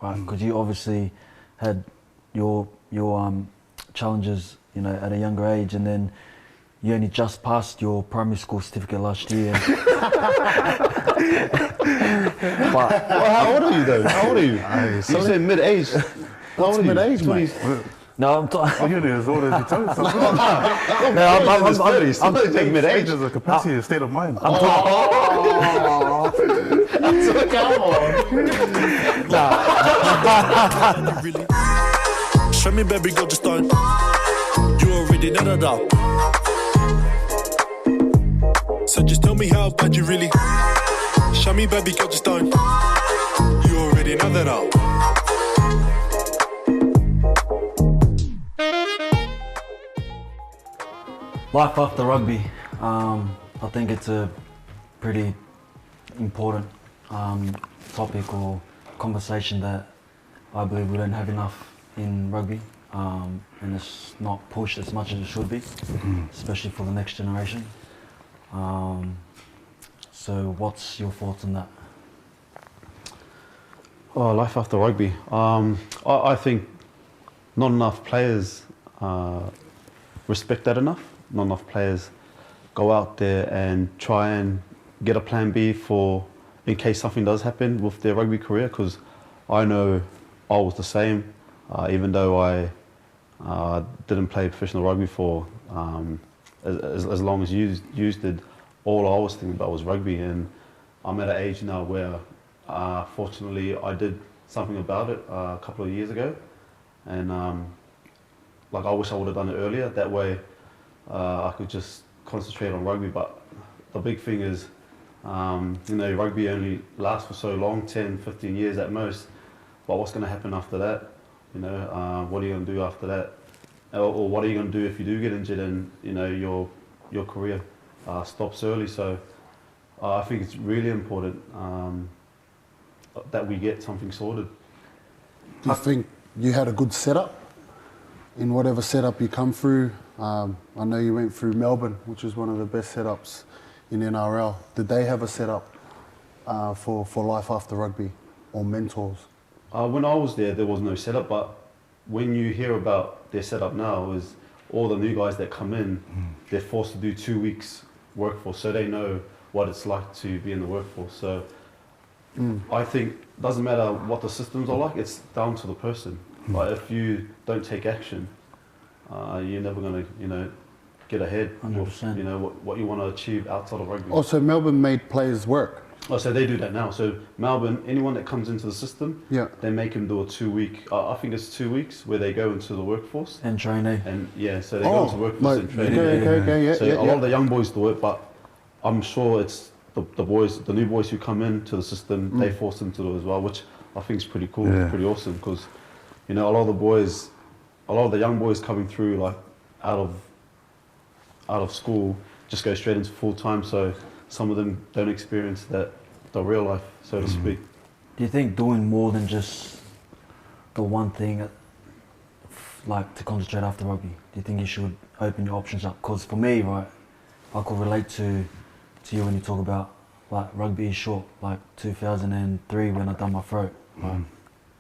right? Because you obviously had your challenges, you know, at a younger age, and then you only just passed your primary school certificate last year. Well, how old are you though? How old are you? You said mid-age. How old are you? Mid-age, mate? No, I'm You're as old as you tell yourself. I'm mid-age. There's a capacity, a state of mind. Come on. Show me, baby girl, just don't. You already know that. So just tell me how bad you really. Show me, baby girl, just don't. You already know that. Life after rugby. I think it's a pretty important topic or conversation that I believe we don't have enough in rugby, and it's not pushed as much as it should be, especially for the next generation. So what's your thoughts on that? Oh, life after rugby. I think not enough players respect that enough. Not enough players go out there and try and get a plan B for in case something does happen with their rugby career, because I know I was the same, even though I didn't play professional rugby for as long as you did. All I was thinking about was rugby, and I'm at an age now where fortunately I did something about it a couple of years ago, and like I wish I would have done it earlier. That way I could just concentrate on rugby. But the big thing is, you know, rugby only lasts for so long, 10, 15 years at most. But what's going to happen after that? You know, what are you going to do after that? Or what are you going to do if you do get injured and, you know, your career stops early? So I think it's really important that we get something sorted. Do you think you had a good setup in whatever setup you come through? I know you went through Melbourne, which is one of the best setups in NRL. Did they have a setup for life after rugby or mentors? When I was there was no setup, but when you hear about their setup now, is all the new guys that come in, they're forced to do 2 weeks workforce, so they know what it's like to be in the workforce. So I think it doesn't matter what the systems are like, it's down to the person. Like if you don't take action, you're never going to, you know, get ahead 100%. with, you know, what you want to achieve outside of rugby. Also, Melbourne made players work. Oh, so they do that now. So Melbourne, anyone that comes into the system, they make them do a 2 week, I think it's 2 weeks where they go into the workforce. And training. And yeah, so they go into workforce and training. Okay, so a lot of the young boys do it, but I'm sure it's the new boys who come into the system, they force them to do it as well, which I think is pretty cool, pretty awesome, because, you know, a lot of the young boys coming through, like out of school, just go straight into full time. So some of them don't experience the real life, so to speak. Do you think doing more than just the one thing, like to concentrate after rugby, do you think you should open your options up? Because for me, right, I could relate to you when you talk about like rugby is short, like 2003 when I done my throat. Right?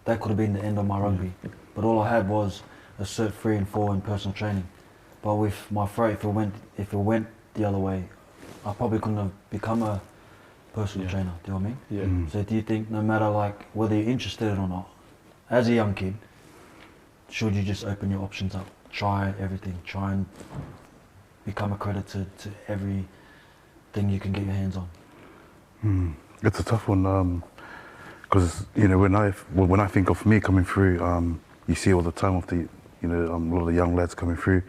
That could have been the end of my rugby, but all I had was a Cert 3 and 4 in personal training. But with my throat, if it went the other way, I probably couldn't have become a personal trainer. Do you know what I mean? So do you think no matter like whether you're interested or not, as a young kid, should you just open your options up, try everything, try and become accredited to everything you can get your hands on? It's a tough one, because you know when I think of me coming through, you see all the time of the, you know, a lot of the young lads coming through,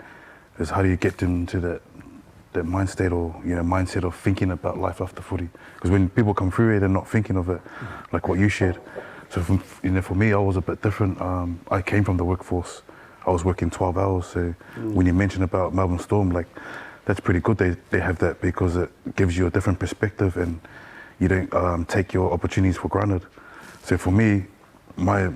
is how do you get them to that mind state, or you know, mindset of thinking about life after footy? Because when people come through here, they're not thinking of it like what you shared. So for me, I was a bit different. I came from the workforce. I was working 12 hours. So when you mentioned about Melbourne Storm, like that's pretty good. They have that because it gives you a different perspective, and you don't take your opportunities for granted. So for me, my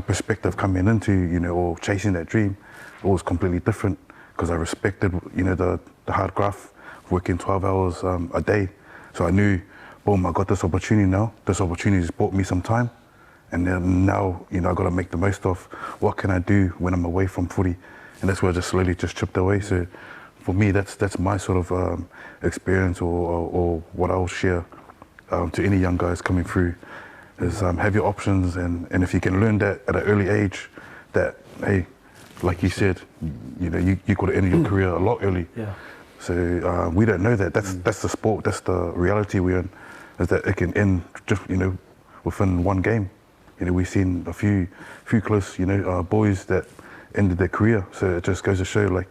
perspective coming into, you know, or chasing that dream, was completely different, because I respected, you know, the hard graft, working 12 hours a day. So I knew, boom, I got this opportunity now. This opportunity has bought me some time, And then now, you know, I got to make the most of what can I do when I'm away from footy, and that's where I just slowly just chipped away. So for me, that's my sort of experience, or what I'll share to any young guys coming through, is have your options, and if you can learn that at an early age, that hey, like you said, you know, you could have ended your career a lot early. Yeah. So we don't know that. That's the sport. That's the reality we're in. Is that it can end just, you know, within one game. You know, we've seen a few close, you know, boys that ended their career. So it just goes to show, like,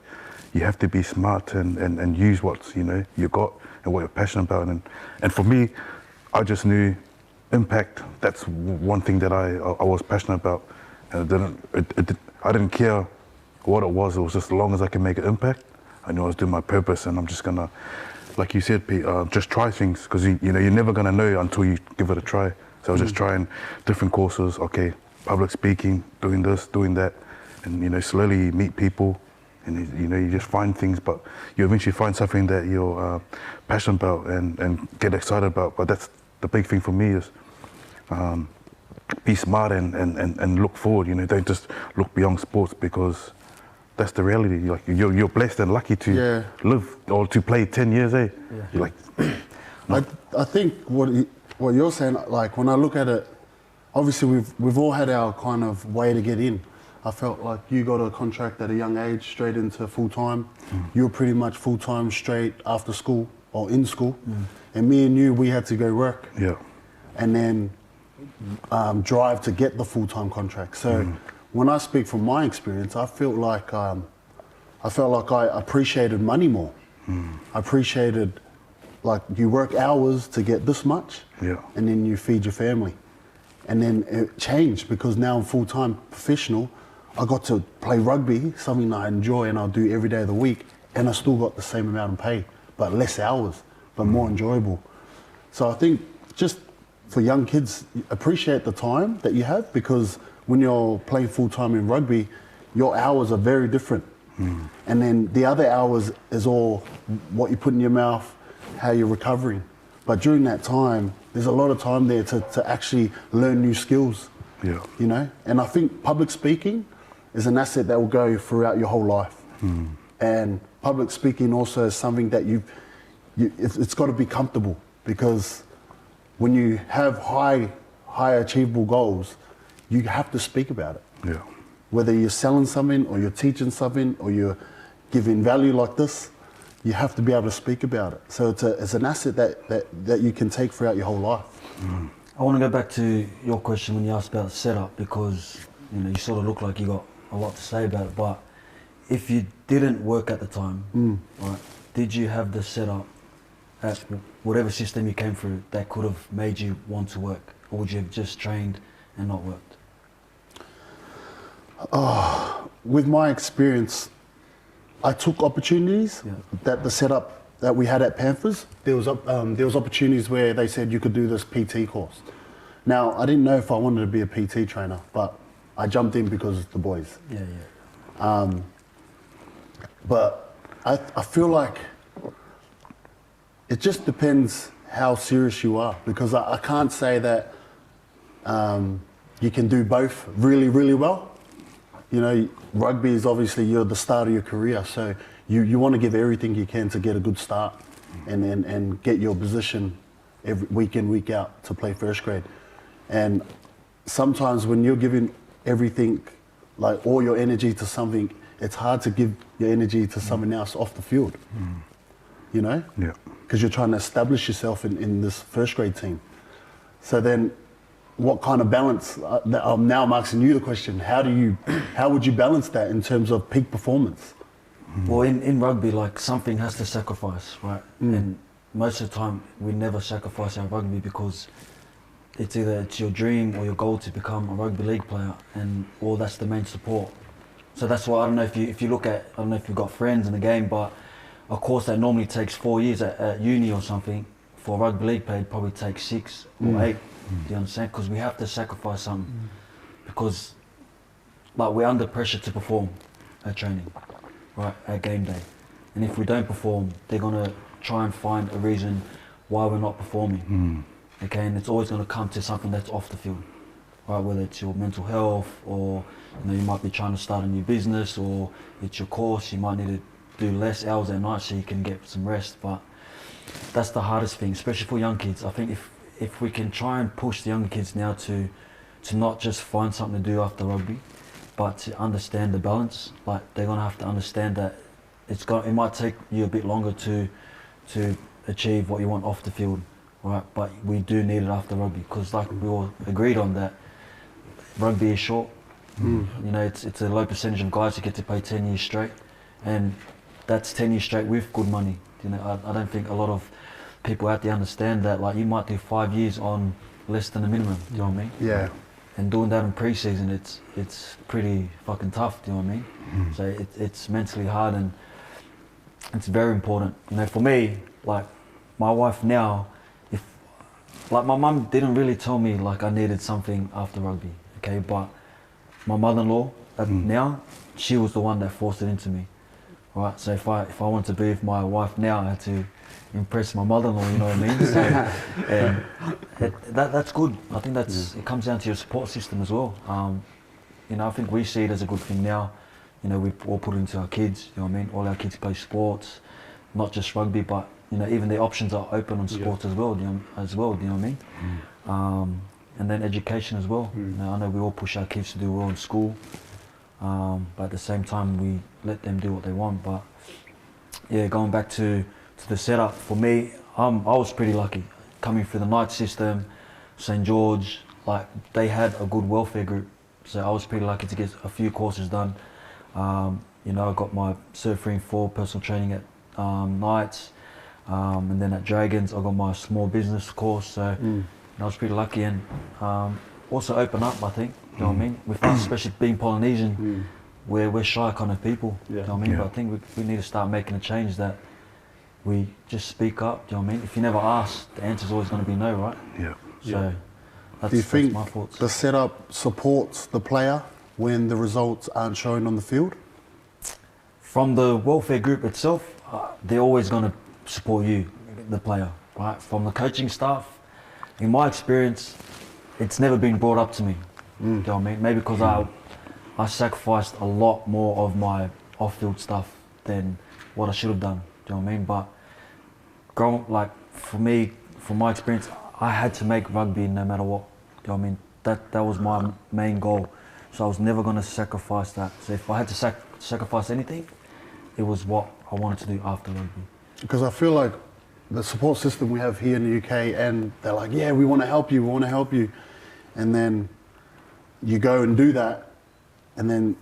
you have to be smart and use what, you know, you got and what you're passionate about. And for me, I just knew impact. That's one thing that I was passionate about. And I didn't care what it was. It was just as long as I can make an impact. I knew I was doing my purpose, and I'm just gonna, like you said, Pete, just try things, because you know you're never gonna know until you give it a try. So I was just trying different courses. Okay, public speaking, doing this, doing that, and you know slowly meet people, and you know you just find things, but you eventually find something that you're passionate about and get excited about. But that's the big thing for me is be smart and look forward. You know, don't just look beyond sports, because that's the reality. Like you're blessed and lucky to live or to play 10 years, eh? Yeah. You're like, I think what you're saying, like when I look at it, obviously we've all had our kind of way to get in. I felt like you got a contract at a young age, straight into full time. You were pretty much full time straight after school or in school, and me and you, we had to go work. Yeah. And then drive to get the full time contract. So. When I speak from my experience, I felt like I appreciated money more. I appreciated, like, you work hours to get this much, and then you feed your family. And then it changed, because now I'm full-time professional. I got to play rugby, something that I enjoy and I'll do every day of the week, and I still got the same amount of pay, but less hours, but more enjoyable. So I think just for young kids, appreciate the time that you have, because when you're playing full-time in rugby, your hours are very different. And then the other hours is all what you put in your mouth, how you're recovering. But during that time, there's a lot of time there to actually learn new skills. Yeah. You know? And I think public speaking is an asset that will go throughout your whole life. And public speaking also is something that it's got to be comfortable, because when you have high achievable goals, you have to speak about it. Yeah. Whether you're selling something or you're teaching something or you're giving value like this, you have to be able to speak about it. So it's an asset that you can take throughout your whole life. I want to go back to your question when you asked about setup, because you know you sort of look like you got a lot to say about it. But if you didn't work at the time, right, did you have the setup at whatever system you came through that could have made you want to work, or would you have just trained and not worked? With my experience, I took opportunities that the setup that we had at Panthers. There was opportunities where they said you could do this PT course. Now, I didn't know if I wanted to be a PT trainer, but I jumped in because of the boys. But I feel like it just depends how serious you are, because I can't say that you can do both really, really well. You know, rugby is obviously you're the start of your career, so you want to give everything you can to get a good start and get your position every week in, week out to play first grade. And sometimes when you're giving everything, like all your energy to something, it's hard to give your energy to someone else off the field. You know? Yeah. Because you're trying to establish yourself in this first grade team. So then what kind of balance, now I'm asking you the question, how would you balance that in terms of peak performance? Well, in rugby, like, something has to sacrifice, right? And most of the time, we never sacrifice our rugby, because it's either it's your dream or your goal to become a rugby league player, or that's the main support. So that's why, I don't know if you look at, I don't know if you've got friends in the game, but a course that normally takes 4 years at uni or something, for a rugby league player, it probably takes 6 or 8. Do you understand? Because we have to sacrifice something, because like we're under pressure to perform at training, right, at game day. And if we don't perform, they're gonna try and find a reason why we're not performing. Okay, and it's always gonna come to something that's off the field, right? Whether it's your mental health, or you might be trying to start a new business, or it's your course. You might need to do less hours at night so you can get some rest. But that's the hardest thing, especially for young kids. I think if we can try and push the younger kids now to not just find something to do after rugby, but to understand the balance. Like, they're gonna have to understand that it might take you a bit longer to achieve what you want off the field, right? But we do need it after rugby, because like we all agreed on that, rugby is short. It's a low percentage of guys who get to play 10 years straight, and that's 10 years straight with good money. I don't think a lot of people out there understand that. Like, you might do 5 years on less than the minimum. Do you know what I mean? Yeah. And doing that in pre-season, it's pretty fucking tough. Do you know what I mean? So it's mentally hard, and it's very important. For me, like my wife now, like my mum didn't really tell me like I needed something after rugby, okay? But my mother-in-law now, she was the one that forced it into me, right? So if I wanted to be with my wife now, I had to impress my mother-in-law, you know what I mean? So, and that's good. I think it comes down to your support system as well. I think we see it as a good thing now. We all put it into our kids, you know what I mean? All our kids play sports, not just rugby, but even the options are open on sports as well, do you know what I mean? And then education as well. I know we all push our kids to do well in school, but at the same time we let them do what they want. But yeah, going back to the setup, for me, I was pretty lucky. Coming through the night system, St. George, like, they had a good welfare group. So I was pretty lucky to get a few courses done. I got my Cert 3 and 4 personal training at nights, and then at Dragons I got my small business course. So I was pretty lucky, and also open up, I think. You know what I mean? With us, especially being Polynesian, we're shy kind of people. You know what I mean? Yeah. But I think we need to start making a change, that we just speak up. Do you know what I mean? If you never ask, the answer's always going to be no, right? Yeah. So Do you think my thoughts. the setup supports the player when the results aren't shown on the field? From the welfare group itself, they're always going to support you, the player, right? From the coaching staff, in my experience, it's never been brought up to me. Do you know what I mean? Maybe because I sacrificed a lot more of my off-field stuff than what I should have done. Do you know what I mean? But for me, from my experience, I had to make rugby no matter what. Do you know what I mean? That was my main goal. So I was never going to sacrifice that. So if I had to sacrifice anything, it was what I wanted to do after rugby. Because I feel like the support system we have here in the UK, and they're like, yeah, we want to help you, we want to help you. And then you go and do that, and then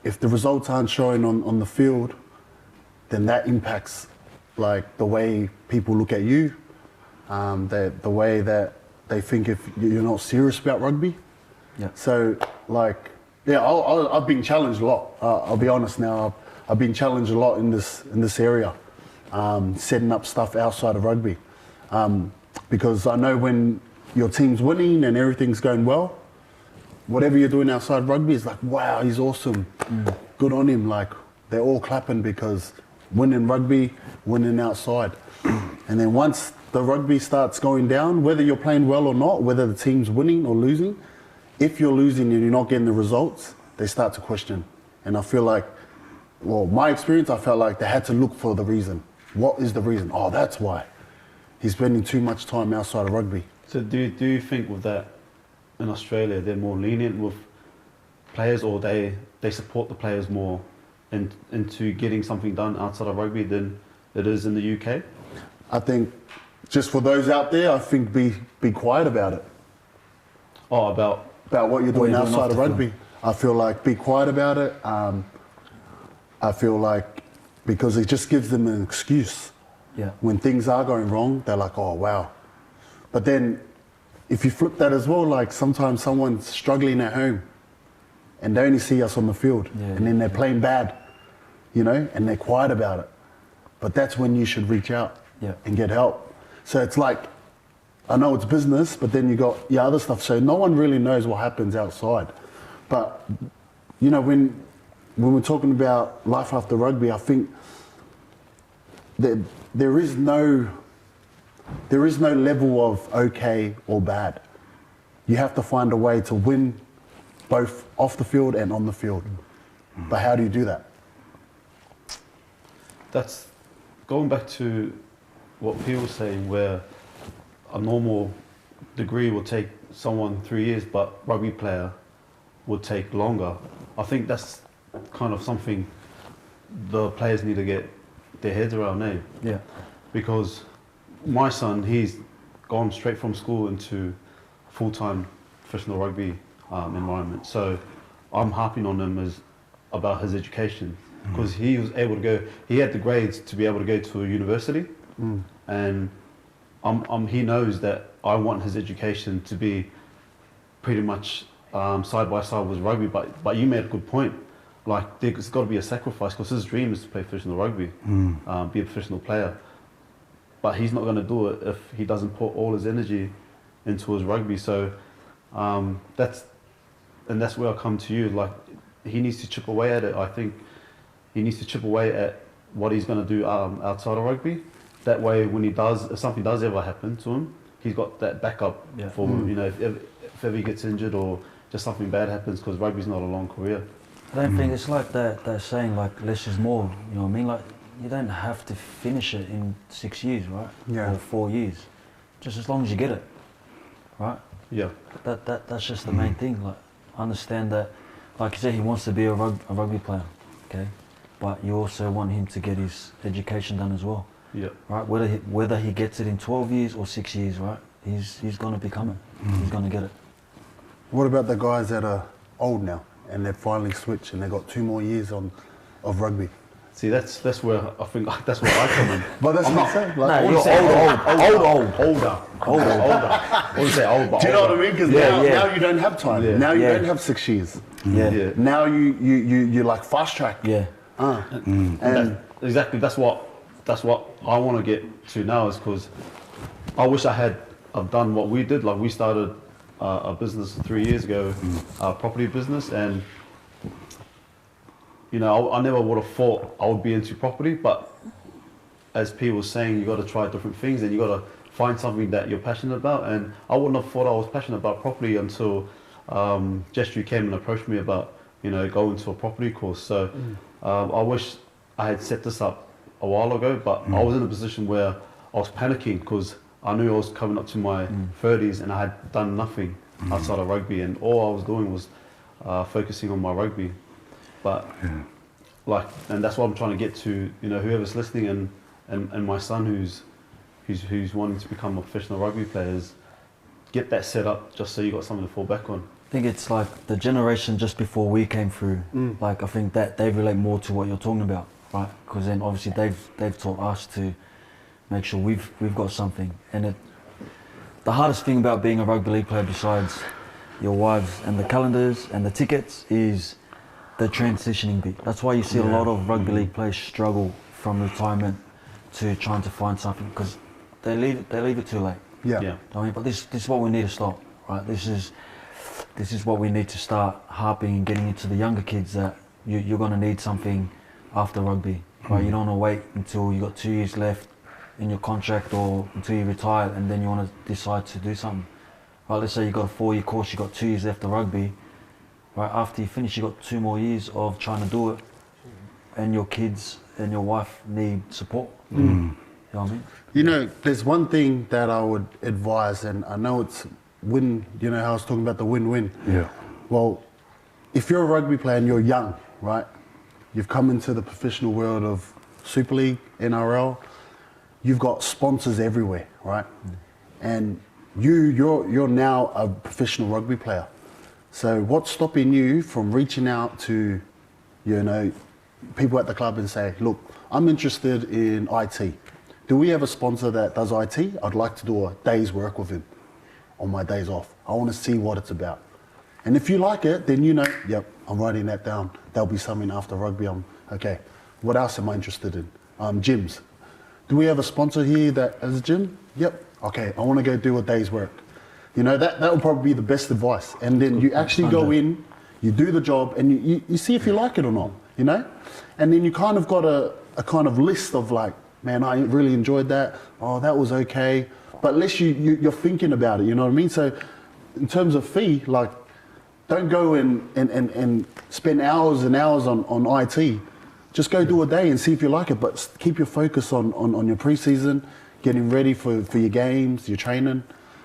if the results aren't showing on the field, then that impacts like the way people look at you, the way that they think if you're not serious about rugby. Yeah. So like, yeah, I've been challenged a lot. I'll be honest now. I've been challenged a lot in this area, setting up stuff outside of rugby, because I know when your team's winning and everything's going well, whatever you're doing outside rugby is like, wow, he's awesome, good on him. Like, they're all clapping because winning rugby, winning outside. And then once the rugby starts going down, whether you're playing well or not, whether the team's winning or losing, if you're losing and you're not getting the results, they start to question. And I feel like, well, my experience, I felt like they had to look for the reason. What is the reason? Oh, that's why. He's spending too much time outside of rugby. So do you think with that, in Australia, they're more lenient with players, or they support the players more into getting something done outside of rugby than it is in the UK? I think, just for those out there, I think be quiet about it. Oh, about What you're doing you're doing outside off of the rugby. field. I feel like be quiet about it. I feel like, because it just gives them an excuse. Yeah. When things are going wrong, they're like, oh, wow. But then, if you flip that as well, like sometimes someone's struggling at home and they only see us on the field, and then they're playing bad, and they're quiet about it. But that's when you should reach out and get help. So it's like, I know it's business, but then you got your other stuff. So no one really knows what happens outside. But, when we're talking about life after rugby, I think that there is no level of okay or bad. you have to find a way to win both off the field and on the field. But how do you do that? That's going back to what P was saying, where a normal degree will take someone 3 years, but rugby player would take longer. I think that's kind of something the players need to get their heads around now. Yeah. Because my son, he's gone straight from school into full-time professional rugby environment. So I'm harping on him about his education, because he was able to go, he had the grades to be able to go to a university, and he knows that I want his education to be pretty much side by side with rugby. But you made a good point. Like, there's got to be a sacrifice, because his dream is to play professional rugby, be a professional player. But he's not going to do it if he doesn't put all his energy into his rugby. So that's where I come to you. Like, he needs to chip away at it. I think he needs to chip away at what he's going to do outside of rugby. That way, when he does, if something does ever happen to him, he's got that backup for him. You know, if ever he gets injured or just something bad happens, because rugby's not a long career. I don't think it's like that saying, like, less is more. You know what I mean? Like, you don't have to finish it in 6 years, right? Yeah. Or 4 years. Just as long as you get it, right? Yeah. That's just the main thing. Like, understand that, like you said, he wants to be a rugby player, okay? But you also want him to get his education done as well, Yeah. right? Whether he gets it in 12 years or 6 years, right? He's going to become it. He's going to get it. What about the guys that are old now and they've finally switched and they've got 2 more years of rugby? See, that's where I think that's where I come in. But that's what I'm saying. Like, No, you're Older. What do you say? Old, but do you know what I mean? Because Yeah, yeah. now you don't have time. Yeah. Now you Yeah. don't have 6 years. Yeah. Now you like fast track. Yeah. And Exactly. That's what I want to get to now, is because I wish I've done what we did. Like, we started a business 3 years ago, a property business, and you know, I never would have thought I would be into property. But as P was saying, you got to try different things, and you got to find something that you're passionate about. And I wouldn't have thought I was passionate about property until Gestury came and approached me about, you know, going to a property course. So I wish I had set this up a while ago, but I was in a position where I was panicking, because I knew I was coming up to my 30s and I had done nothing outside of rugby, and all I was doing was focusing on my rugby. But and that's what I'm trying to get to, you know, whoever's listening, and my son who's wanting to become a professional rugby player, is get that set up just so you got something to fall back on. I think it's like the generation just before we came through. Like, I think that they relate more to what you're talking about, right? Because then obviously they've taught us to make sure we've got something. And the hardest thing about being a rugby league player, besides your wives and the calendars and the tickets, is the transitioning bit. That's why you see a lot of rugby league players struggle from retirement to trying to find something, because they leave it too late. yeah. I mean, but this is what we need to stop, right? This is what we need to start harping and getting into the younger kids, that you're going to need something after rugby, right? You don't want to wait until you got 2 years left in your contract, or until you retire, and then you want to decide to do something. Right? Let's say you got a 4-year course, you got 2 years left of rugby. Right, after you finish, you got 2 more years of trying to do it, and your kids and your wife need support. You know what I mean? You know, there's one thing that I would advise, and I know it's win. You know how I was talking about the win-win. Yeah. Well, if you're a rugby player and you're young, right? You've come into the professional world of Super League, NRL. You've got sponsors everywhere, right? And you're now a professional rugby player. So what's stopping you from reaching out to, you know, people at the club and say, look, I'm interested in IT. Do we have a sponsor that does IT? I'd like to do a day's work with him on my days off. I want to see what it's about. And if you like it, then you know, yep, I'm writing that down. There'll be something after rugby. Okay. What else am I interested in? Gyms. Do we have a sponsor here that has a gym? Yep. Okay, I want to go do a day's work. You know, that would probably be the best advice. And then you actually go in, you do the job, and you see if you like it or not, you know? And then you kind of got a kind of list of like, man, I really enjoyed that. Oh, that was okay. But at least you're thinking about it, you know what I mean? So in terms of fee, like, don't go and spend hours and hours on IT. Just go do a day and see if you like it, but keep your focus on your pre-season, getting ready for your games, your training.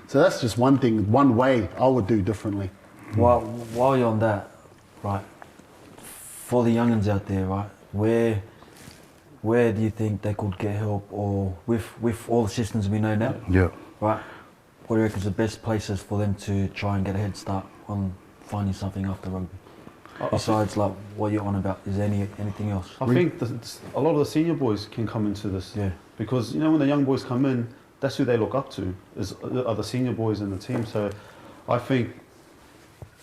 So that's just one thing, one way I would do differently. While you're on that, right, for the youngins out there, right, where do you think they could get help, or with all the systems we know now? Yeah. Right, what do you reckon is the best places for them to try and get a head start on finding something after rugby? Besides like what you're on about, is there anything else? I think a lot of the senior boys can come into this. Yeah. Because, you know, when the young boys come in, that's who they look up to, are the senior boys in the team. So I think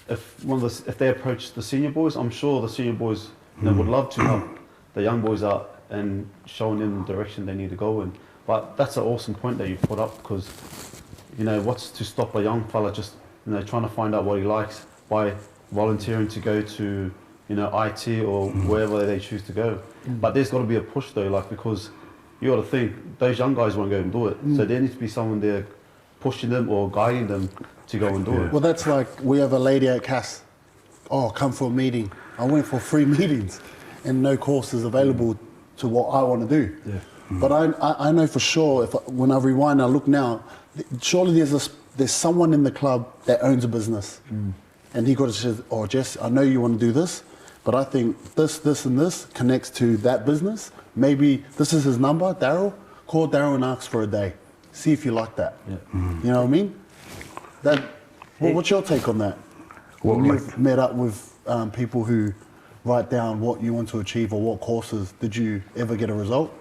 if they approach the senior boys, I'm sure the senior boys would love to help the young boys out and showing them the direction they need to go in. But that's an awesome point that you put up, because, you know, what's to stop a young fella just, you know, trying to find out what he likes by volunteering to go to, you know, IT or wherever they choose to go. But there's got to be a push though, like, because you got to think those young guys won't go and do it. So there needs to be someone there pushing them or guiding them to go and do it. Well, that's like, we have a lady at CAS. Oh, come for a meeting. I went for 3 meetings and no course is available to what I want to do. Yeah. But I know for sure, when I rewind and I look now, surely there's someone in the club that owns a business. And he got to say, oh, Jess, I know you want to do this, but I think this and this connects to that business. Maybe this is his number, Daryl. Call Daryl and ask for a day. See if you like that. Yeah. You know what I mean? What's your take on that? When you've met up with people who write down what you want to achieve or what courses, did you ever get a result?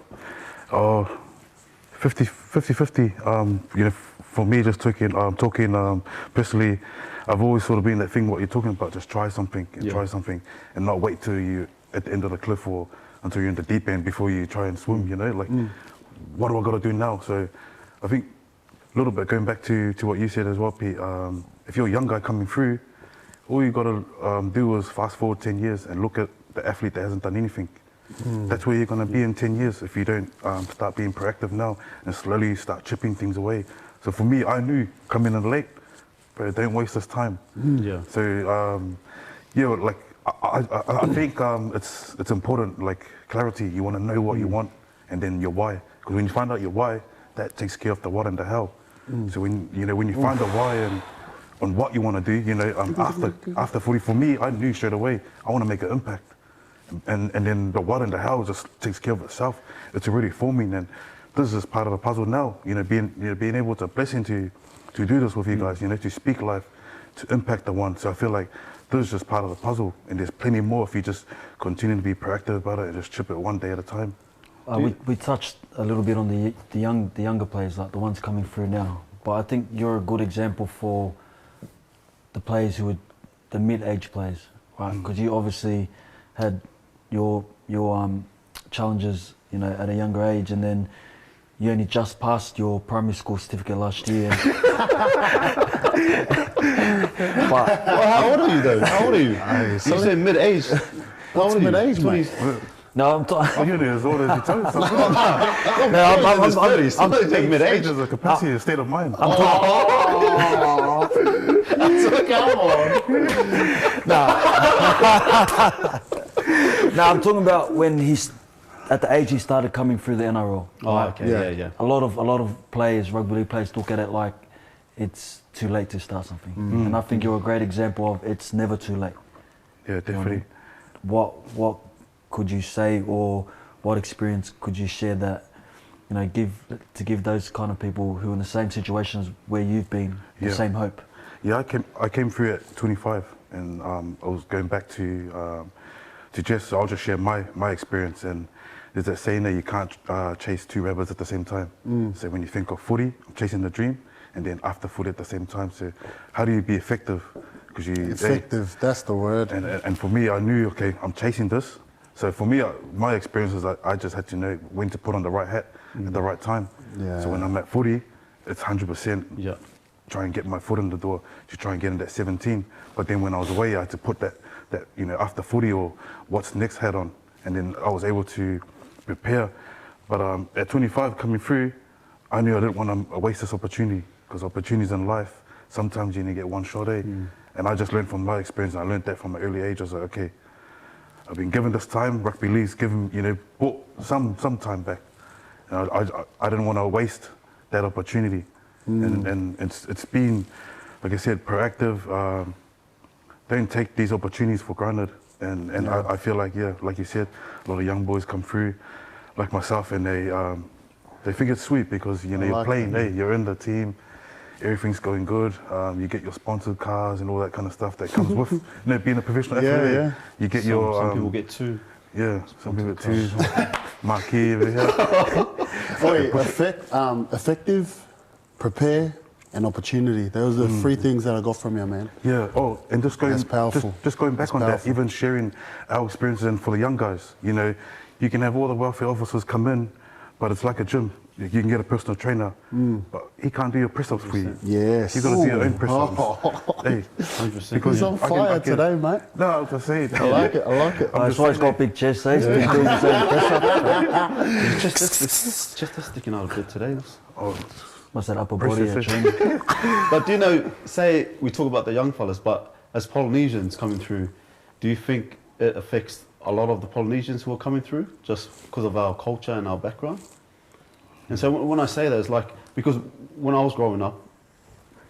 50-50. You know, for me, just talking personally, I've always sort of been that thing what you're talking about. Just try something and not wait till you at the end of the cliff or until you're in the deep end before you try and swim. You know, like what do I got to do now? So I think a little bit going back to what you said as well, Pete. If you're a young guy coming through, all you got to do is fast forward 10 years and look at the athlete that hasn't done anything. That's where you're going to be in 10 years if you don't start being proactive now and slowly start chipping things away. So for me, I knew coming in late, but don't waste this time. So like I think it's important, like clarity. You want to know what you want and then your why. Because when you find out your why, that takes care of the what and the how. So when you find the why and on what you want to do, you know, after 40, for me, I knew straight away I want to make an impact. And then the what and the how just takes care of itself. It's already forming, and this is part of the puzzle now. You know, being able to blessing to do this with you guys. You know, to speak life, to impact the one. So I feel like this is just part of the puzzle, and there's plenty more if you just continue to be proactive about it and just chip it one day at a time. We touched a little bit on the younger players, like the ones coming through now. But I think you're a good example for the players who are the mid-age players, right? Because you obviously had your challenges, you know, at a younger age, and then you only just passed your primary school certificate last year. But how old are you though? How old are you? You said mid-age. How old are you? Mid-age, mate? No, I'm Oh, you're as old as you tell yourself. I'm taking mid-age. There's a capacity, a state of mind. Come on. No, I'm talking about when he's at the age he started coming through the NRL. Oh, okay, yeah. A lot of players, rugby league players, look at it like it's too late to start something, and I think you're a great example of it's never too late. Yeah, definitely. What could you say, or what experience could you share that, you know, give those kind of people who are in the same situations where you've been the same hope? Yeah, I came through at 25, and I was going back to Jess. I'll just share my experience. And there's that saying that you can't chase 2 rabbits at the same time. So when you think of footy, I'm chasing the dream, and then after footy at the same time. So how do you be effective? Effective, that's the word. And for me, I knew, okay, I'm chasing this. So for me, my experience is I just had to know when to put on the right hat at the right time. Yeah. So when I'm at footy, it's 100%. Try and get my foot in the door to try and get in that 17. But then when I was away, I had to put that you know, after footy or what's next hat on, and then I was able to prepare. But at 25 coming through, I knew I didn't want to waste this opportunity, because opportunities in life, sometimes you only get one shot, eh? And I just learned from my experience. I learned that from an early age. I was like, okay, I've been given this time. Rugby league's given, brought some time back. And I didn't want to waste that opportunity. And it's been, like I said, proactive. Don't take these opportunities for granted. And I feel like, yeah, like you said, a lot of young boys come through, like myself, and they think it's sweet because you're playing, hey, you're in the team, everything's going good. You get your sponsored cars and all that kind of stuff that comes with being a professional athlete. Yeah. You get Some people get 2. Yeah, some people get 2. Marquee over here. Effective, prepare, and opportunity. Those are the 3 things that I got from you, man. Yeah. Oh, and just going, That's powerful. Just going back That's on powerful. that, even sharing our experiences, and for the young guys, you can have all the welfare officers come in, but it's like a gym. You can get a personal trainer, but he can't do your press-ups for you. Yes. You got to do your own press-ups. Hey, 100%. because He's on I fire today, mate. No, I was just saying. I like it. That's why he's got big chest, eh? He's been doing the same press-up. Just sticking out a bit today. Oh, What's that upper body Press training? But do you know, say we talk about the young fellas, but as Polynesians coming through, do you think it affects a lot of the Polynesians who are coming through just because of our culture and our background? And so when I say that, it's like, because when I was growing up,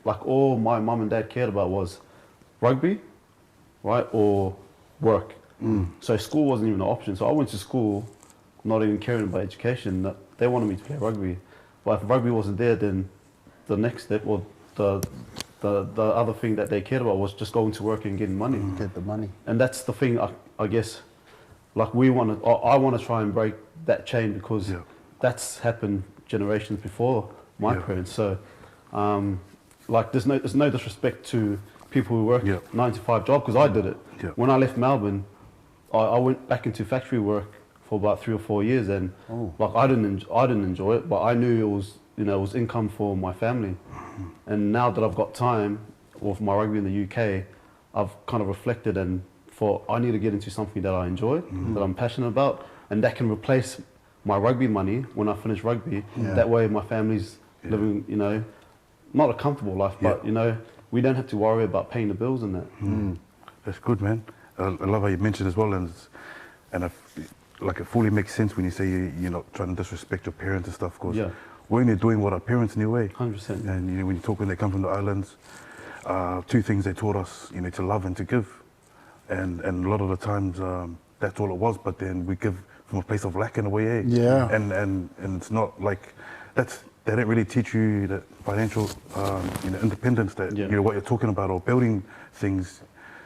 like all my mum and dad cared about was rugby, right, or work. So school wasn't even an option. So I went to school not even caring about education. They wanted me to play rugby. But if rugby wasn't there, then the next step, or the other thing that they cared about was just going to work and getting money. Get the money. And that's the thing, I guess, like I want to try and break that chain, because that's happened generations before my parents. So, like, there's no disrespect to people who work 9 to 5 job, because I did it. When I left Melbourne, I went back into factory work for about 3 or 4 years, and like I didn't enjoy it, but I knew it was it was income for my family. And now that I've got time with my rugby in the UK, I've kind of reflected and thought I need to get into something that I enjoy, that I'm passionate about, and that can replace my rugby money when I finish rugby. That way my family's living, not a comfortable life, but we don't have to worry about paying the bills and that. That's good, man. I love how you mentioned as well, and it fully makes sense when you say you're not trying to disrespect your parents and stuff, because we're only doing what our parents knew, eh? 100%. And when you talk, when they come from the islands, 2 things they taught us, to love and to give, and a lot of the times that's all it was. But then we give from a place of lack in a way, eh? Yeah. And it's not like they don't really teach you that financial independence that what you're talking about, or building things.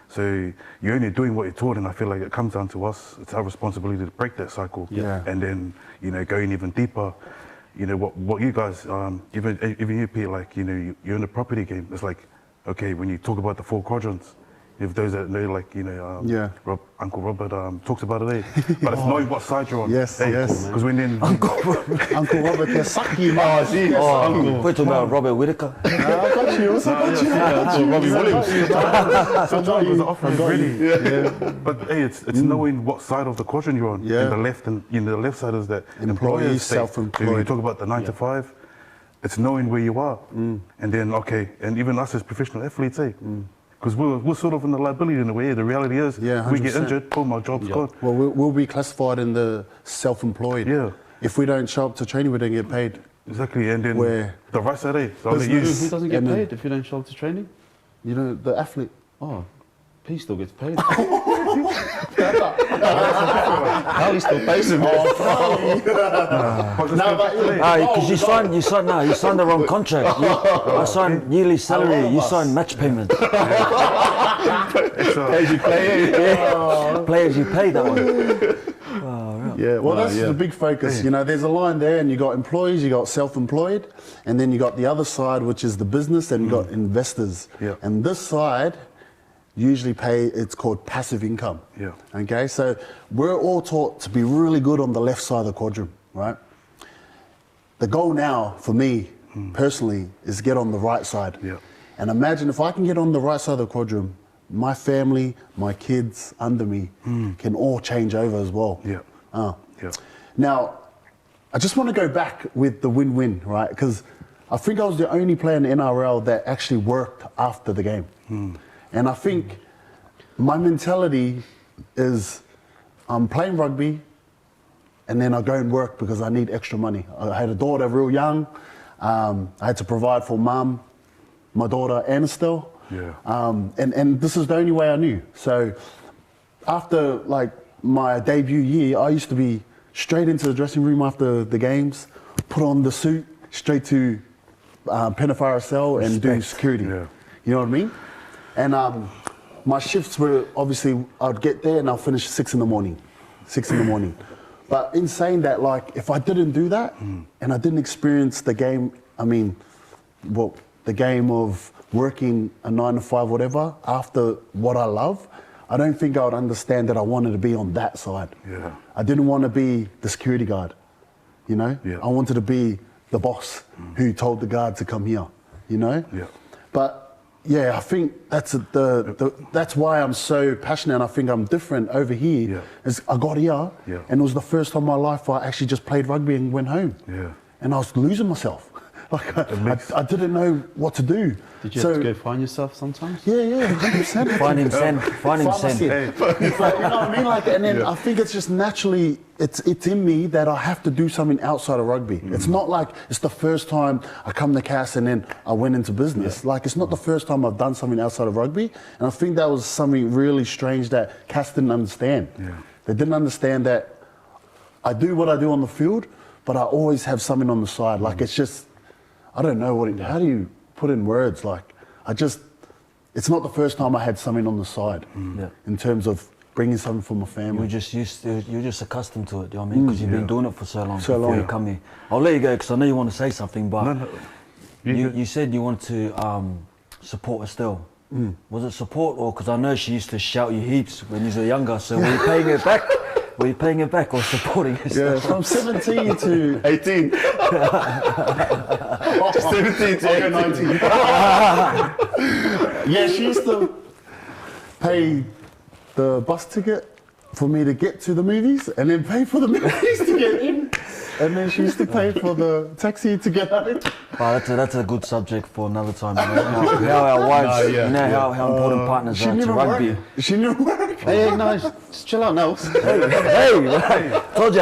So you're only doing what you're taught, and I feel like it comes down to us. It's our responsibility to break that cycle, and then going even deeper. What you guys, even you, Pete, like you're in the property game. It's like, okay, when you talk about the 4 quadrants, if those that know, like Uncle Robert talks about it, but it's knowing what side you're on. Yes, yes. Because when then Uncle Robert, they're sucky, man. We're talking about Robert Whittaker. I got you. Robbie Williams. sometimes the offer is ready. But hey, it's knowing what side of the quadrant you're on. And the left, and the left side is that Employees, state. self-employed. So when you talk about the 9 to 5, it's knowing where you are, and then and even us as professional athletes, because we're sort of in the liability in a way. The reality is, we get injured, boom, our job's gone. Well, we'll be classified in the self-employed. Yeah. If we don't show up to training, we don't get paid. Exactly, and then the right side, so Who doesn't get paid if you don't show up to training? The athlete. Oh, he still gets paid. Ali still pays him. Because you signed the wrong contract. I signed yearly salary. You signed match payment. Pay as you play. Play as you pay, that one. Yeah, well, that's the big focus. There's a line there, and you got employees, you got self-employed, and then you got the other side, which is the business, and you got investors. Yeah. And this side usually it's called passive income. Yeah. Okay, so we're all taught to be really good on the left side of the quadrant, right? The goal now for me personally is get on the right side. Yeah. And imagine if I can get on the right side of the quadrant, my family, my kids under me can all change over as well. Yeah. Now, I just want to go back with the win-win, right? Because I think I was the only player in the NRL that actually worked after the game. And I think my mentality is I'm playing rugby and then I go and work because I need extra money. I had a daughter real young. I had to provide for mum, my daughter, and Estelle. Yeah. And this is the only way I knew. So after like my debut year, I used to be straight into the dressing room after the games, put on the suit, straight to Penafara cell and do security. Yeah. You know what I mean? And my shifts were obviously, I'd get there and I'll finish 6 in the morning. But in saying that, like, if I didn't do that and I didn't experience the game, I mean, well, the game of working a 9 to 5, whatever, after what I love, I don't think I would understand that I wanted to be on that side. Yeah. I didn't want to be the security guard, you know? Yeah. I wanted to be the boss who told the guard to come here, you know? Yeah. But yeah, I think that's that's why I'm so passionate, and I think I'm different over here. Yeah. Is I got here, and it was the first time in my life I actually just played rugby and went home. Yeah. And I was losing myself. Like I didn't know what to do. Did you have to go find yourself sometimes? Yeah, 100%. Find him, send. Find him, send. Like, you know what I mean? Like, and then I think it's just naturally, it's in me that I have to do something outside of rugby. It's not like it's the first time I come to Cass and then I went into business. Like, it's not the first time I've done something outside of rugby. And I think that was something really strange that Cass didn't understand. Yeah. They didn't understand that I do what I do on the field, but I always have something on the side. Like, it's just, I don't know how do you put in words? Like, it's not the first time I had something on the side in terms of bringing something for my family. You're just accustomed to it, you know what I mean? Because you've been doing it for so long. Before you come here. I'll let you go because I know you want to say something, but No. you said you wanted to support Estelle. Was it support or because I know she used to shout you heaps when you were younger, so were you paying her back? Were you paying her back or supporting her? Yeah, from 17 to 18. 17 to 19. Yeah, she used to pay the bus ticket for me to get to the movies and then pay for the movies to get in. And then she used to pay for the taxi to get out. Oh, that's a good subject for another time. You know, how our wives, how important partners are to rugby. She never worked. Hey, no, just chill out, Nels. Hey, told you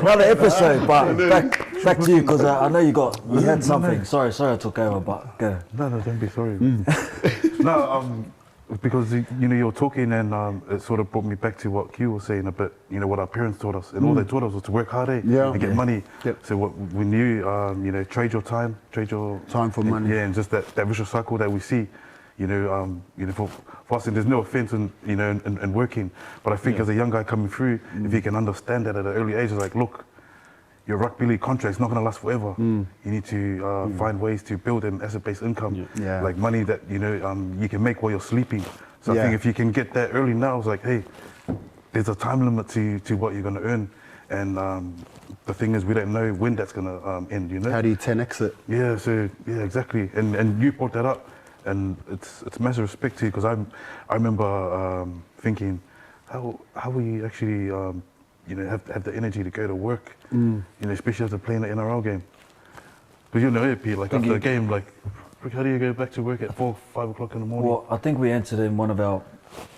another episode. But back to you because I know you had something. Sorry, I took over, but go. No, don't be sorry. No, because you're talking and it sort of brought me back to what Q was saying about what our parents taught us, and all they taught us was to work hard and get money. Yep. So what we knew, trade your time for money. Yeah, and just that vicious cycle that we see. For us, and there's no offense in working, but I think as a young guy coming through, if you can understand that at an early age, it's like, look, your rugby league contract's not going to last forever. You need to find ways to build an asset-based income, like money that you can make while you're sleeping. So I think if you can get that early now, it's like, hey, there's a time limit to what you're going to earn, and the thing is, we don't know when that's going to end. How do you 10x it? Yeah. So exactly, and you brought that up, and it's massive respect to you because I remember thinking, how will you actually have the energy to go to work, especially after playing the NRL game. Because it'd be like after the game, like, how do you go back to work at 4, 5 o'clock in the morning? Well, I think we answered in one of our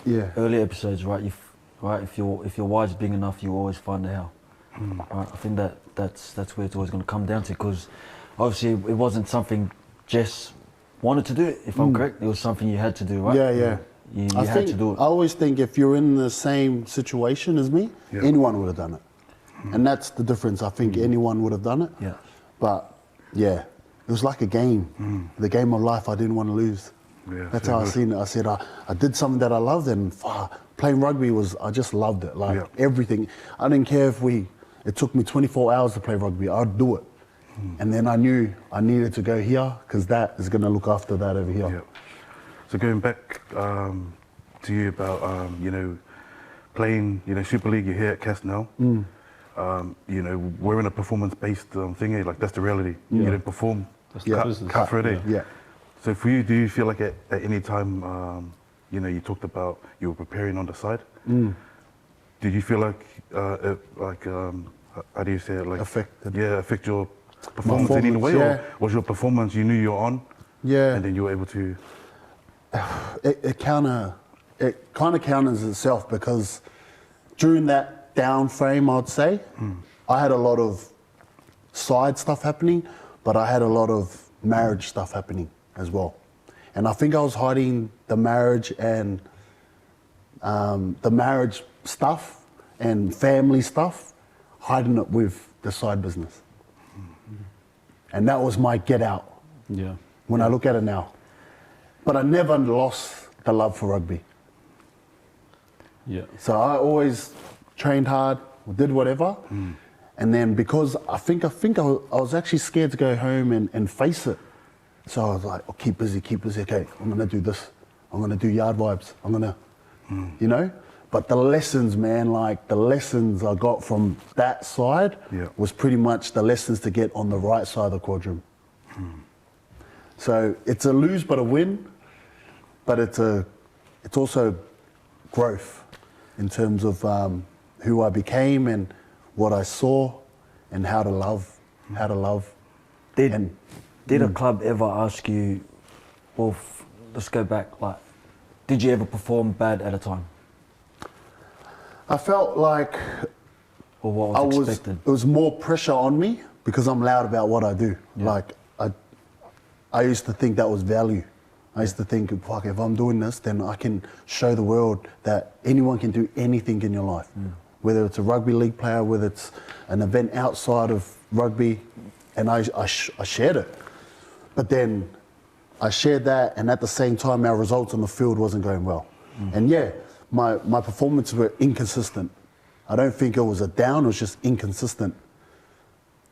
early episodes, right? If your why's big enough, you always find a how. Right? I think that's where it's always going to come down to, because obviously it wasn't something Jess wanted to do. If I'm correct, it was something you had to do, right? Yeah. You had to do it. I always think if you're in the same situation as me, anyone would have done it. And that's the difference. I think anyone would have done it. Yeah. But yeah, it was like a game. The game of life I didn't want to lose. Yeah, that's so how I good. seen it. I said I did something that I loved, and playing rugby I just loved it. Like everything. I didn't care if it took me 24 hours to play rugby, I'd do it. And then I knew I needed to go here because that is going to look after that over here. Yeah. So going back to you about playing Super League, you're here at Cass now. We're in a performance-based thing. Like that's the reality. You didn't perform, cut for a day. Yeah. So for you, do you feel like at any time, you talked about you were preparing on the side? Did you feel like how do you say it? Like Affected. Yeah, affect your performance in any way, yeah. or was your performance you knew you were on, Yeah. and then you were able to? It kind of counters itself, because during that down frame, I'd say, I had a lot of side stuff happening, but I had a lot of marriage stuff happening as well. And I think I was hiding the marriage and the marriage stuff and family stuff, hiding it with the side business. And that was my get out. Yeah. When I look at it now. But I never lost the love for rugby. Yeah. So I always trained hard, did whatever. And then because I think I was actually scared to go home and face it. So I was like, oh, keep busy. Okay, I'm going to do this. I'm going to do yard vibes. I'm going to, you know. But the lessons, man, like the lessons I got from that side was pretty much the lessons to get on the right side of the quadrant. So it's a lose but a win, but it's also growth in terms of who I became and what I saw and how to love. Did a club ever ask you, well, let's go back, like, did you ever perform bad at a time? I felt like Or what was expected? it was more pressure on me because I'm loud about what I do. Like I used to think that was value. I used to think, fuck, if I'm doing this, then I can show the world that anyone can do anything in your life. Whether it's a rugby league player, whether it's an event outside of rugby, and I shared it. But then I shared that, and at the same time, our results on the field wasn't going well. And yeah, my performances were inconsistent. I don't think it was a down, it was just inconsistent.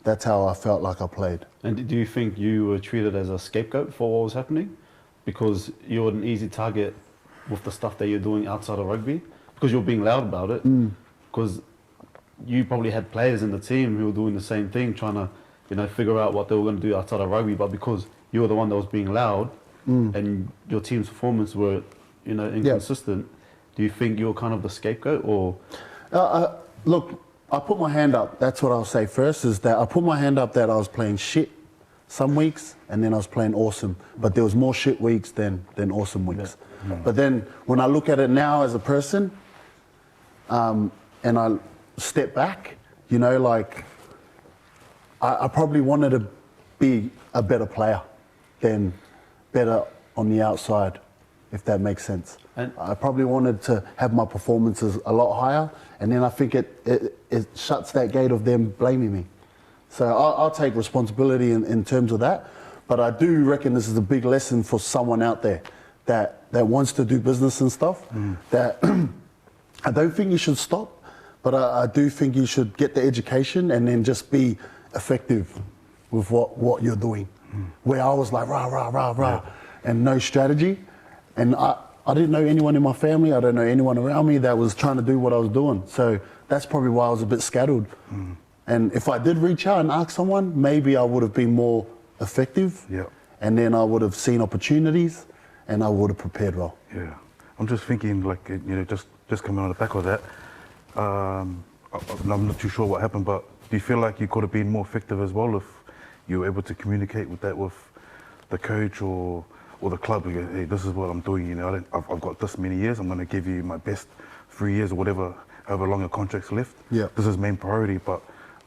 That's how I felt like I played. And do you think you were treated as a scapegoat for what was happening? Because you're an easy target with the stuff that you're doing outside of rugby? Because you're being loud about it? Because you probably had players in the team who were doing the same thing, trying to, you know, figure out what they were going to do outside of rugby, but because you were the one that was being loud and your team's performance were, you know, inconsistent, do you think you're kind of the scapegoat, or? Look, I put my hand up. That's what I'll say first, is that I put my hand up that I was playing shit some weeks and then I was playing awesome. But there was more shit weeks than awesome weeks. But then when I look at it now as a person and I step back, you know, like I probably wanted to be a better player than better on the outside, if that makes sense. And I probably wanted to have my performances a lot higher, and then I think it shuts that gate of them blaming me. So I'll take responsibility in terms of that, but I do reckon this is a big lesson for someone out there that wants to do business and stuff, that I don't think you should stop, but I do think you should get the education and then just be effective with what you're doing. Where I was like, rah, and no strategy, and I didn't know anyone in my family, I don't know anyone around me that was trying to do what I was doing. So that's probably why I was a bit scattered. And if I did reach out and ask someone, maybe I would have been more effective. And then I would have seen opportunities and I would have prepared well. I'm just thinking, like, you know, just coming on the back of that, I'm not too sure what happened, but do you feel like you could have been more effective as well if you were able to communicate with that with the coach or the club? You go, hey, this is what I'm doing, you know, I've got this many years, I'm going to give you my best 3 years or whatever, however long your contract's left. This is main priority, but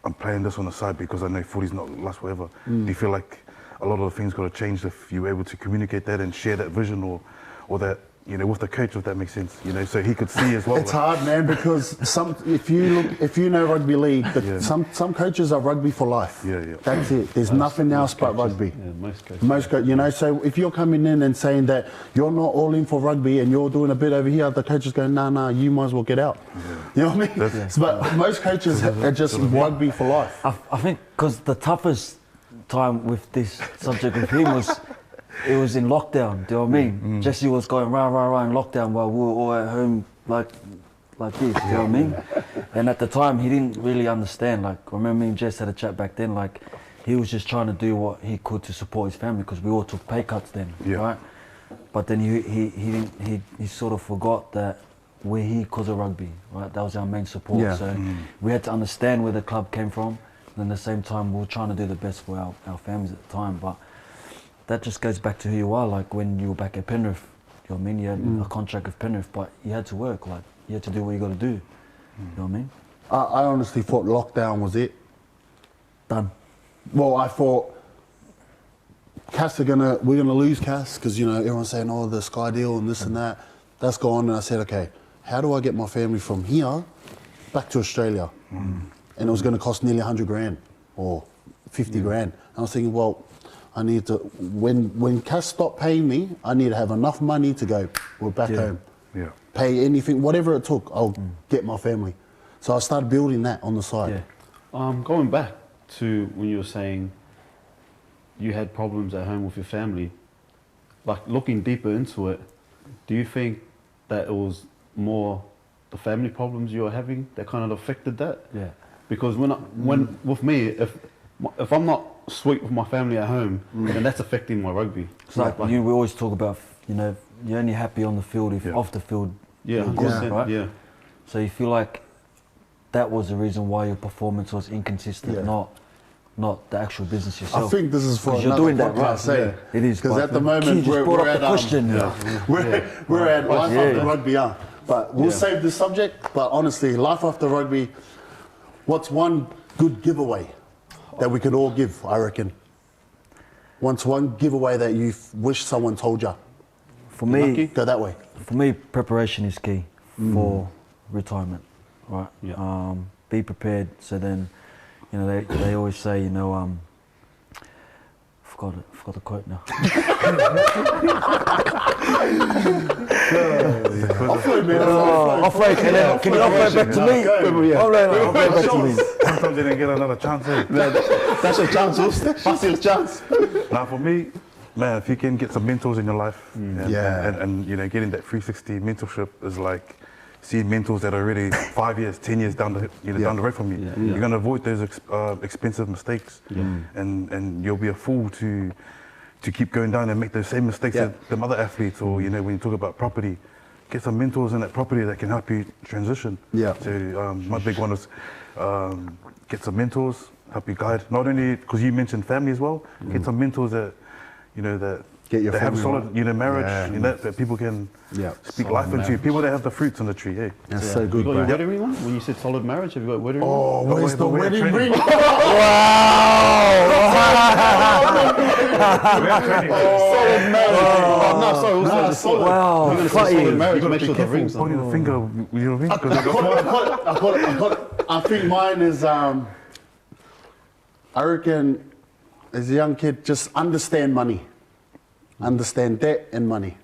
I'm playing this on the side because I know footy's not last forever. Do you feel like a lot of the things got to change if you were able to communicate that and share that vision or that, you know, with the coach, if that makes sense, you know, so he could see as well? It's hard, man, because if you know rugby league, some coaches are rugby for life. That's it. There's nothing else but rugby. Most coaches, you know. So if you're coming in and saying that you're not all in for rugby and you're doing a bit over here, the coach is going, nah, you might as well get out. You know what I mean? But most coaches are just rugby for life. I think because the toughest time with this subject with him was, it was in lockdown, do you know what I mean? Jesse was going rah in lockdown while we were all at home like this, do you know what I mean? And at the time he didn't really understand, like, I remember me and Jess had a chat back then, like he was just trying to do what he could to support his family because we all took pay cuts then, right? But then he sort of forgot that we're here because of rugby, right? That was our main support, so we had to understand where the club came from. And at the same time, we were trying to do the best for our families at the time. But that just goes back to who you are. Like when you were back at Penrith, you know what I mean? You had a contract with Penrith, but you had to work. Like you had to do what you got to do. You know what I mean? I honestly thought lockdown was it. Done. Well, I thought we're gonna lose Cass because you know everyone's saying, oh, the Sky deal and this and that. That's gone, and I said, okay, how do I get my family from here back to Australia? And it was going to cost nearly 100 grand or 50 grand. And I was thinking, well, I need to when Cass stopped paying me, I need to have enough money to go. We're back home. Yeah. Pay anything, whatever it took. I'll get my family. So I started building that on the side. Yeah. Going back to when you were saying you had problems at home with your family, like looking deeper into it, do you think that it was more the family problems you were having that kind of affected that? Yeah. Because when with me, if I'm not sweet with my family at home, then that's affecting my rugby. It's like we always talk about, you know, you're only happy on the field if off the field Yeah, you're good, 100%, right? yeah. So you feel like that was the reason why your performance was inconsistent, not the actual business yourself. I think this is for 'Cause another you're doing that, podcast, right? eh? It is. Because but at the you moment just brought we're up at the question. we're at life after rugby, but we'll Yeah. save this subject. But honestly, life after rugby, what's one good giveaway that we could all give? I reckon. What's one giveaway that you wish someone told you? For me, Go that way. for me, preparation is key for retirement, right? Yeah. Be prepared. So then, you know, they always say, you know, forgot the quote now. Offload, man. Offload, can you offload back to me? Offload back to me. Sometimes they didn't get another chance. Eh? That's your chance, that's your chance. Now for me, man, if you can get some mentors in your life, Yeah. and you know, getting that 360 mentorship is like seeing mentors that are already 5 years, 10 years down the road from you. Yeah. You're gonna avoid those expensive mistakes, and you'll be a fool to keep going down and make those same mistakes that the other athletes, or you know, when you talk about property, get some mentors in that property that can help you transition. Yeah. So my big one is get some mentors, help you guide. Not only because you mentioned family as well, get some mentors that you know that Get your have family solid, right. you know, marriage, Yeah. you know, that people can speak Solid life into. marriage. People that have the fruits on the tree. Yeah. That's Yeah. so good, You got bro. your wedding ring on? When you said solid marriage, have you got a wedding ring? Oh, where's the we're wedding training. ring? No, sorry. Also, solid. Wow, You're gonna say funny. solid marriage. You Make gotta sure be the rings careful on. pointing the finger. You know what I mean? 'Cause I got it. I think mine is, I reckon, as a young kid, just understand money. Understand debt and money.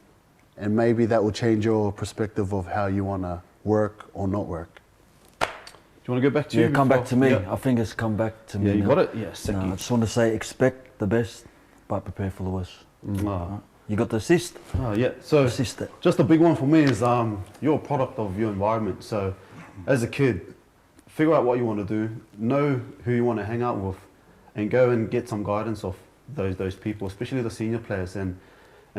And maybe that will change your perspective of how you want to work or not work. Do you want to go back to Yeah, you? come back before- to me. Yeah. I think it's come back to me. Yeah, you now. got it? Yeah, No, second. I just want to say, expect the best, but prepare for the worst. Ah. You got the assist? Yeah. So Assist it. just a big one for me is you're a product of your environment. So as a kid, figure out what you want to do, know who you want to hang out with, and go and get some guidance of those people, especially the senior players, and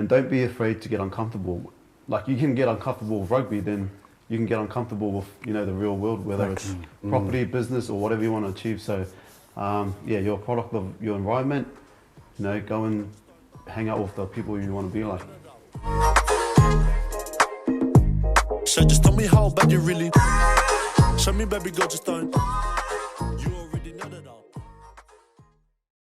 don't be afraid to get uncomfortable. Like you can get uncomfortable with rugby, then you can get uncomfortable with the real world, whether it's property, business, or whatever you want to achieve. So you're a product of your environment. Go and hang out with the people you want to be like. So just tell me how bad you really. Show me, baby girl, just don't.